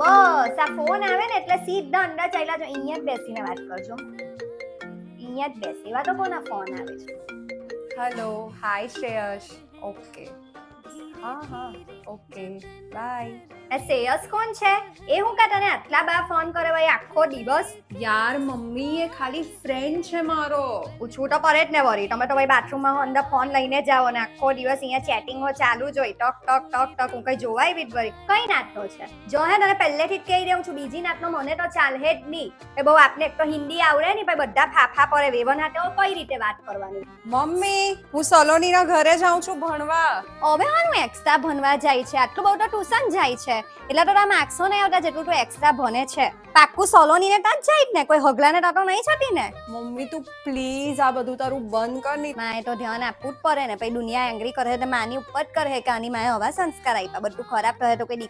બસ આ ફોન આવે ને એટલે સીધા અંડા ચાલ્યા જો અહીંયા જ બેસીને વાત કરજો. અહીંયા જ બેસી એવા તો કોના ફોન આવે છે. હેલો, હાય શ્રેયસ. ઓકે, હા ઓકે, બાય. એ શ્રેયસ કોણ છે? એ હું કા તને આટલા બા ફોન કરે ભાઈ આખો દિવસ? યાર મમ્મી, એ ખાલી ફ્રેન્ડ છે મારો. પૂછવું તો પડે જ ને વરી. તમે તો ભાઈ બાથરૂમમાં અંદર ફોન લઈને જાઓ અને આખો દિવસ અહીંયા ચેટિંગો ચાલુ જ હોય. ટક ટક ટક ટક હું કઈ જોવાય બી જ વરી. કઈ નાટનો છે? જો હે તને પહેલેથી જ કહી દઉં છું, બીજી નાટનો મને તો ચાલે જ નહીં. એ બહુ આપને એક તો હિન્દી આવડે ને ભાઈ બધા ફાફા પડે વેવન હાટે કઈ રીતે વાત કરવાની. મમ્મી, હું સલોનીના ઘરે જાઉં છું ભણવા. હવે હાનું એક્સ્ટ્રા ભણવા જાય છે? આટલું બહુ તો ટ્યુશન જાય છે એટલે તો તમે માર્ક્સો નહીં આવતા જેટલું તું એક્સ્ટ્રા ભણે છે. પાક્કું સોલોનીને તાં જ જાય જ ને, કોઈ હગલાને તાં તો નહીં છટી ને? મમ્મી તું પ્લીઝ આ બધું તારું બંધ કર ની. માએ તો ધ્યાન આપવું જ પડે ને, પછી દુનિયા એંગ્રી કરે તો માની ઉપર જ કરે કે આની માએ હવા સંસ્કાર આપ્યા. બધું ખરાબ કહે તો કોઈ